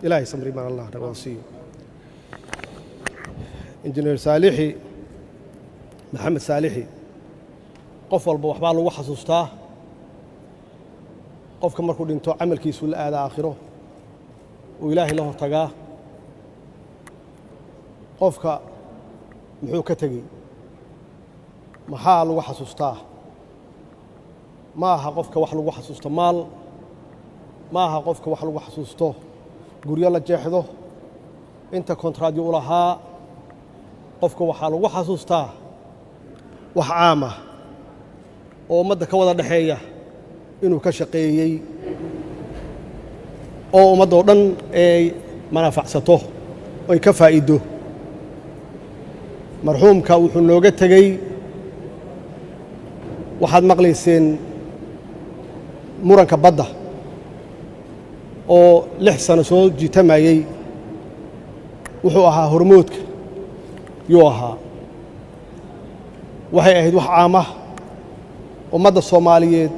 إلهي سمري من الله نواسي إنجنير صالحي محمد صالحي قف والبا وحبا لو حسوسtaa qofka markuu dhinto amalkiisu la aad aakhiro oo ilaahay la hortagaa qofka muxuu ka tagay maxaa lagu xasuustaa ma aha qofka wax lagu xasuusto maal ma aha qofka wax lagu xasuusto guryo la jeexdo inta kontraad uu lahaa qofka waxa lagu xasuustaa wax caam ah oo ummadda ka wada dhaxeeya inuu ka shaqeeyay oo ummadda oo dhan ay manafacsato oo ay ka faa'iido marxuumka wuxuu nooga tagay waxaad maqlayseen muranka badda oo 6 sano soo jiitamayay wuxuu ahaa hormoodka yuu ahaa waxay ahayd wax caam ah ummadda Soomaaliyeed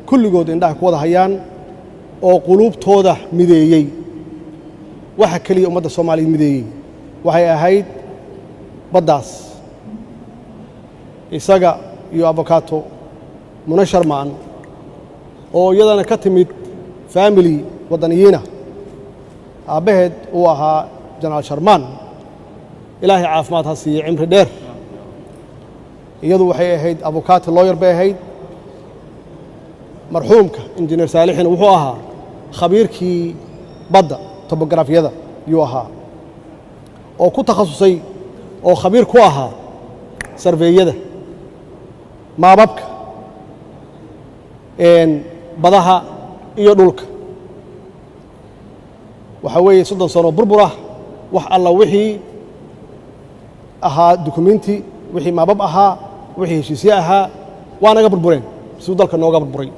kulligood indhaha ku wada hayaan oo qulubtooda mideeyay waxa kaliya ummadda Soomaaliyeed mideeyay waxay ahayd baddaas isaga iyo avocado munashar maan oo iyadana ka timid family wadaniyiina aabaheed uu ahaa janaal sharmaan ilaahay caafimaad ha siiyo cimri dheer iyadu waxay ahayd avocado lawyer bay ahayd marxuumka injineer saalixina wuxuu ahaa khabiirkii badda topografiyada yuu ahaa oo ku takhasusay oo khabiir ku ahaa sarveeyada maababka badaha iyo dhulka waxa weeye 30 sano burbur ah wax alla wixii ahaa dokumenti wixii maabab ahaa wixii heshiisyo ahaa waa naga burbureen sidoo dalka nooga burburay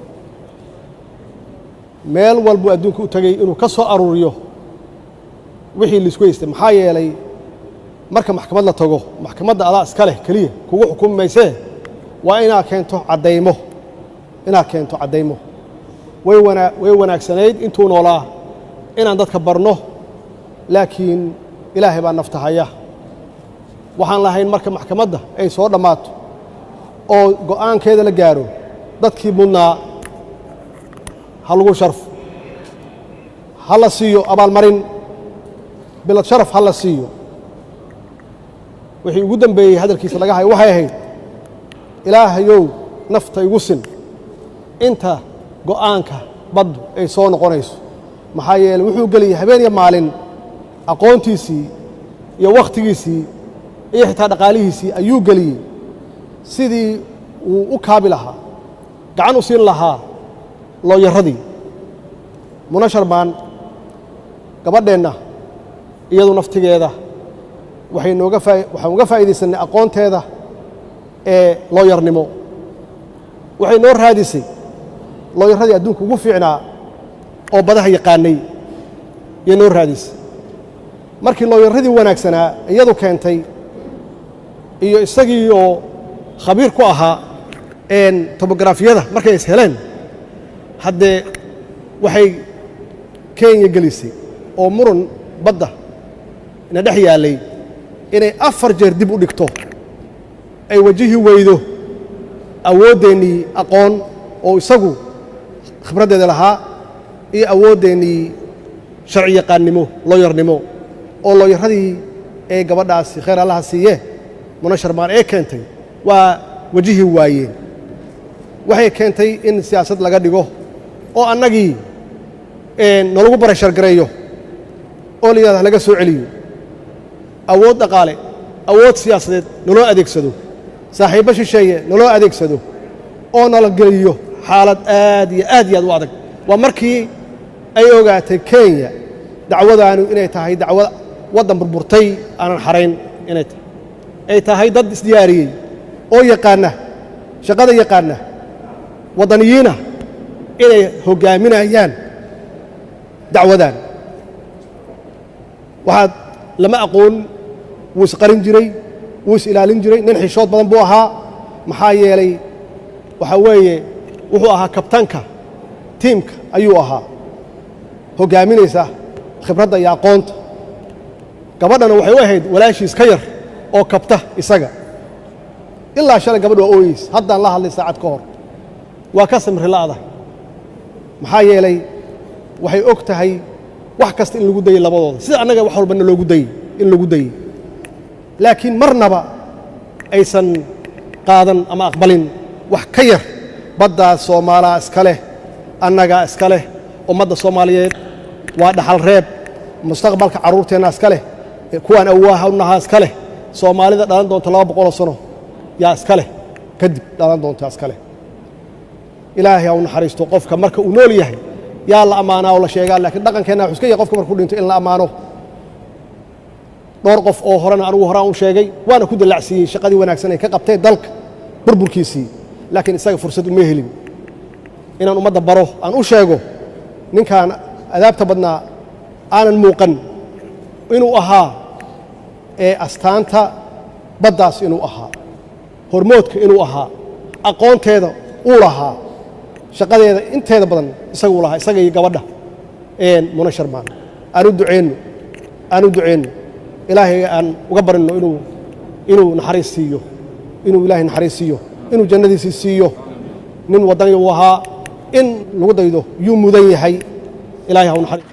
meel walba adduunka u tagay inuu ka soo aruuriyo wixii la isku haystay maxaa yeelay marka maxkamad la tago maxkamadda adaa iska leh kaliya kugu xukumaysaa waa inaad keento cadeymo way wanaagsanayd intuu noolaa inaan dadka barno laakiin ilaahay baa nafta haya waxaan lahayn marka maxkamadda ay soo dhamaato oo go'aankeeda la gaaro dadkii mudnaa ha lagu sharf ha la siiyo abaalmarin bilad sharaf ha la siiyo wixii ugu dambeeyay hadalkiisa laga hayo waxay ahayd ilaahayow nafta igu sin inta go'aanka baddu ay soo noqonayso maxaa yeelay wuxuu geliyay habeen iyo maalin aqoontiisii iyo waqtigiisii iyo xitaa dhaqaalihiisii ayuu geliyey sidii uu u kaabi lahaa gacan u siin lahaa looyaradii munashar baan gabadheenna iyadu naftigeeda waxaan uga faa'iidaysanay aqoonteeda ee looyarnimo waxay noo raadisay looyaradii adduunka ugu fiicnaa oo badaha yaqaanay iyo noo raadisay markii looyaradii wanaagsanaa iyadu keentay iyo isagii oo khabiir ku ahaa topografiyada markay is heleen haddee waxay Kenya gelisay oo muran badda ina dhex yaalay inay 4 jeer dib u dhigto ay wajihi weydo awoodeennii aqoon oo isagu khibradeeda lahaa iyo awoodeennii sharci yaqaannimo looyarnimo oo looyaradii ee gabadhaasi khayr allaha siiye munashar maan ee keentay waa wajihi waayeen waxay keentay in siyaasad laga dhigo oo annagii nalagu barashar gareeyo oo liyada laga soo celiyo awood dhaqaale awood siyaasadeed naloo adeegsado saaxiibo shisheeye naloo adeegsado oo nala geliyo xaalad aad iyo aad u adag waa markii ay ogaatay Kenya dacwadaanu inay tahay dacwad wadan burburtay aanan xarayn inay ay tahay dad isdiyaariyay oo yaqaana shaqada yaqaana wadaniyiina inay hogaaminayaan dacwadan waxaad lama aqoon wuu isqarin jiray wuu is ilaalin jiray nin xishood badan buu ahaa maxaa yeelay waxa weeye wuxuu ahaa kabtanka tiimka ayuu ahaa hogaaminaysa khibradda iyo aqoonta gabadhana waxay u ahayd walaashiis ka yar oo kabta isaga ilaa shalay gabadh waa ooyeys haddaan la hadlay saacad ka hor waa ka samri la'da maxaa yeelay waxay og tahay wax kasta in lagu dayay labadooda sida annaga wax walbana loogu dayey in lagu dayey laakiin marnaba aysan qaadan ama aqbalin wax ka yar baddaas soomaalaa iska leh annagaa iska leh ummadda soomaaliyeed waa dhaxal reeb mustaqbalka carruurteenna iska leh kuwaan awaaha u nahaa iska leh soomaalida dhalan doonta 200 sano yaa iska leh kadib dhalan doonta iska leh ilaahay ha u naxariisto qofka marka uu nool yahay yaa la ammaanaa oo la sheegaa laakiin dhaqankeenna wuxuu iska yahay qofka markuu dhinto in la ammaano dhowr qof oo horena anigu horaan u sheegay waana ku dallacsiiyey shaqadii wanaagsan ay ka qabteen dalka burburkiisii laakiin isaga fursad uma helin inaan ummadda baro aan u sheego ninkaan adaabta badnaa aanan muuqan inuu ahaa ee astaanta baddaas inuu ahaa hormoodka inuu ahaa aqoonteeda uu lahaa shaqadeeda inteeda badan isaguu lahaa isaga iyo gabadha Muna Sharmaan aan u duceyno ilaahay aan uga barinno inuu naxariis siiyo inuu ilaahay naxariis siiyo inuu jannadiisii siiyo nin wadani uu ahaa in lagu daydo yuu mudan yahay ilaahay ha u naxariis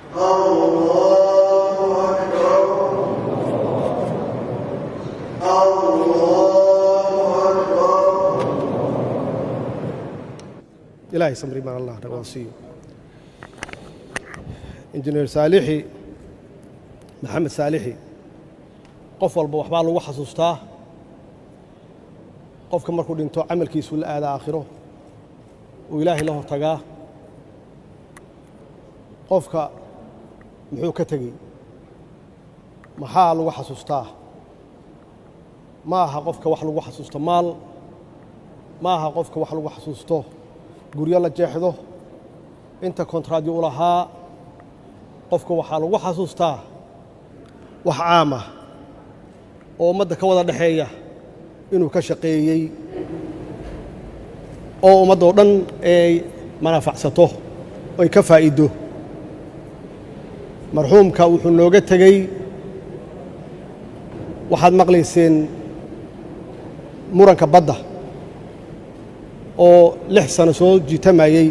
ilaahay samri maan allah nagawasiiyo injineer saalixi maxamed saalixi qof walba waxbaa lagu xasuustaa qofka markuu dhinto camalkiisu la aada aakhiro uu ilaahay la hortagaa qofka muxuu ka tegey maxaa lagu xasuustaa ma aha qofka wax lagu xasuusto maal ma aha qofka wax lagu xasuusto guryo la jeexdo inta kontraadyo u lahaa qofka waxaa lagu xasuustaa wax caam ah oo ummadda ka wada dhexeeya inuu ka shaqeeyey oo ummadoo dhan ay manafacsato ay ka faa'iido marxuumka wuxuu nooga tegey waxaad maqlayseen muranka badda oo 6 sano soo jiitamayey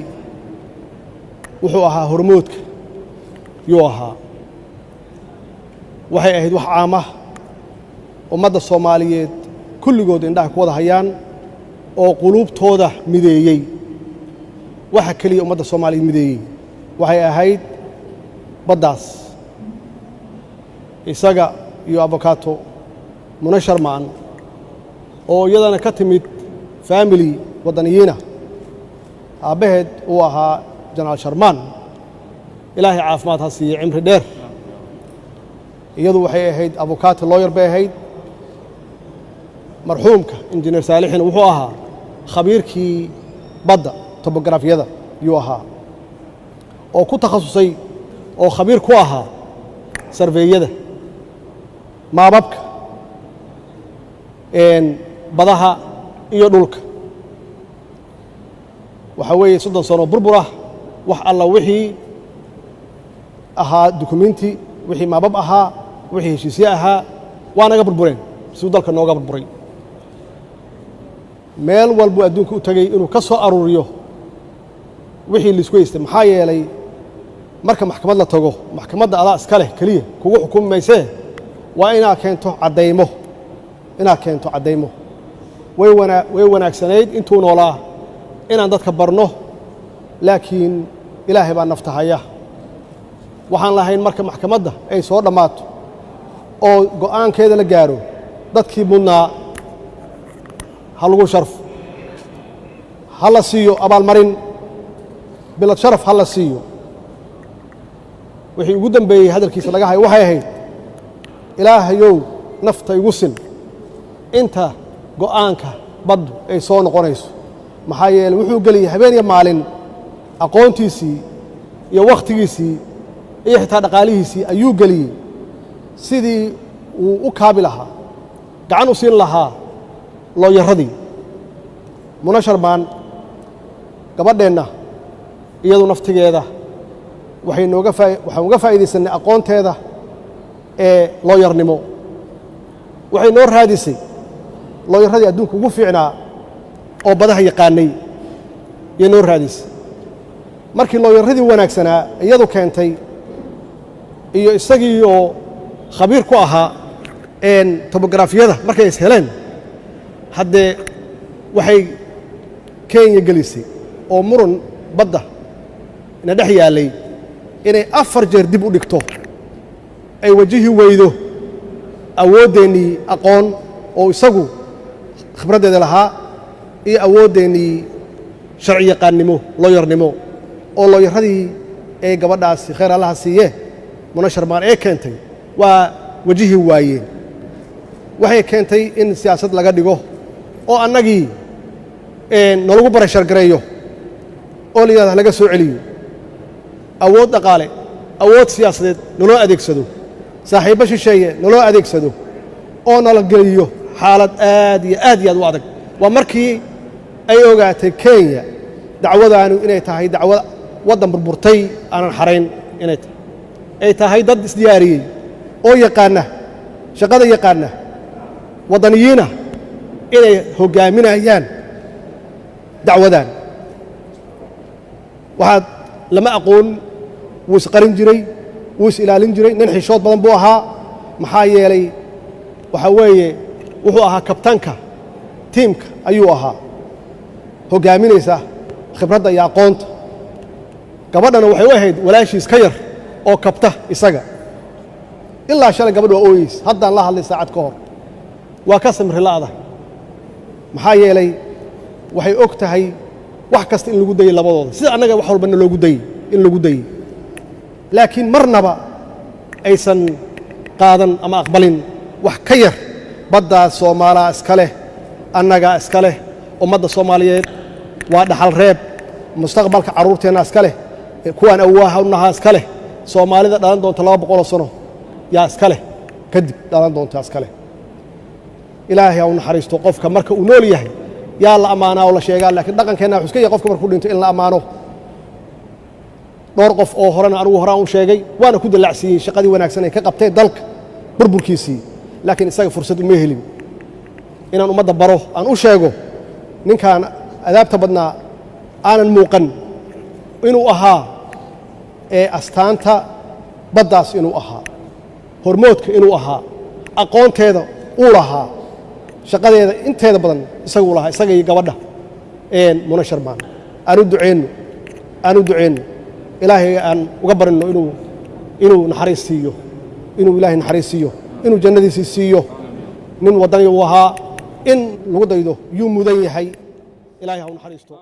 wuxuu ahaa hormoodka yuu ahaa waxay ahayd wax caam ah ummadda Soomaaliyeed kulligood indhaha ku wada hayaan oo quluubtooda mideeyey waxa kaliya ummadda Soomaaliyeed mideeyey waxay ahayd baddaas isaga iyo avocado Muna Sharmaan oo iyadana ka timid family wadaniyiina aabaheed uu ahaa Janaal Sharmaan ilaahay caafimaad ha siiyo cimri dheer iyadu waxay ahayd avocado lawyer bay ahayd marxuumka injineer saalixina wuxuu ahaa khabiirkii badda topografiyada yuu ahaa oo ku takhasusay oo khabiir ku ahaa sarveeyada maababka badaha iyo dhulka waxa weeye 30 sano burbur ah wax alla wixii ahaa dukumenti wixii maabab ahaa wixii heshiisyo ahaa waa naga burbureen siduu dalka nooga burburay meel walbu adduunka u tagay inuu ka soo aruuriyo wixii la isku haystay maxaa yeelay marka maxkamad la tago maxkamadda adaa iska leh kaliya kugu xukumi maysee waa inaad keento caddaymo way wanaagsanayd intuu noolaa inaan dadka barno laakiin ilaahay baa nafta haya waxaan lahayn marka maxkamadda ay soo dhammaato oo go'aankeeda la gaaro dadkii mudnaa ha lagu sharfo ha la siiyo abaalmarin bilad sharaf ha la siiyo wixii ugu dambeeyey hadalkiisa laga hayo waxay ahayd ilaahayow nafta igu sin inta go'aanka baddu ay soo noqonayso maxaa yeelay wuxuu geliyey habeen iyo maalin aqoontiisii iyo wakhtigiisii iyo xitaa dhaqaalihiisii ayuu geliyey sidii uu u kaabi lahaa gacan u siin lahaa looyaradii Muna Sharmaan gabadheenna iyadu naftigeeda waxaan uga faa'iidaysanay aqoonteeda ee looyarnimo waxay noo raadisay looyaradii adduunka ugu fiicnaa oo badaha yaqaanay iyo noo raadisay markii looyaradii wanaagsanaa iyadu keentay iyo isagii oo khabiir ku ahaa topografiyada markay is heleen haddee waxay Kenya gelisay oo muran badda ina dhex yaalay inay 4 jeer dib u dhigto ay wajihi weydo awoodeennii aqoon oo isagu khibradeeda lahaa iyo awoodeennii sharci yaqaannimo looyarnimo oo looyaradii ee gabadhaasi khayr allaha siiye Muna Sharmaan ee keentay waa wajihi waayeen waxay keentay in siyaasad laga dhigo oo annagii nalagu barashar gareeyo oo liyada laga soo celiyo awood dhaqaale awood siyaasadeed naloo adeegsado saaxiibo shisheeye naloo adeegsado oo nala geliyo xaalad aad iyo aad u adag waa markii ay ogaatay Kenya dacwadaanu inay tahay dacwad wadan burburtay aanan xarayn inay tahay ay tahay dad isdiyaariyay oo yaqaana shaqada yaqaana wadaniyiina inay hogaaminayaan dacwadan waxaad lama aqoon wuu isqarin jiray wuu is ilaalin jiray nin xishood badan buu ahaa maxaa yeelay waxa weeye wuxuu ahaa kabtanka tiimka ayuu ahaa hogaaminaysa khibradda iyo aqoonta gabadhana waxay u ahayd walaashiis ka yar oo kabta isaga ilaa shalay gabadhu waa ooyeys haddaan la hadlay saacad ka hor waa ka samri la'da maxaa yeelay waxay og tahay wax kasta in lagu dayay labadooda sida annaga wax walbana loogu dayay in lagu dayay laakiin marnaba aysan qaadan ama aqbalin wax ka yar baddaas Soomaaliya iska leh annaga iska leh ummadda Soomaaliyeed waa dhaxal reeb mustaqbalka carruurteena iska leh kuwaan awaaha u nahaa iska leh Soomaalida dhalan doonta 200 sano yaa iska leh kadib dhalan doonta iska leh ilaahay ha u naxariisto qofka marka uu nool yahay yaa la amaanaa oo la sheegaa laakiin dhaqankeena wuxuu iska yahay qofka markuu dhinto in la amaano dhowr qof oo horena anigu horaan u sheegay waana ku dalacsiyay shaqadii wanaagsan ay ka qabtay dalka burburkiisii laakiin isaga fursad uma helin inaan ummadda baro aan u sheego ninkaan adaabta badnaa aanan muuqan inuu ahaa astaanta baddaas inuu ahaa hormoodka inuu ahaa aqoonteeda uu lahaa shaqadeeda inteeda badan isagu lahaa isaga iyo gabadha Muna Sharmaan aanu duceyno ilaahay aan uga barino inuu naxariisiyo inuu ilaahay naxariisiyo inuu jannadiisa siiyo nin wadani uu ahaa in lagu daydo yuu mudan yahay ilaahay ha u naxariisto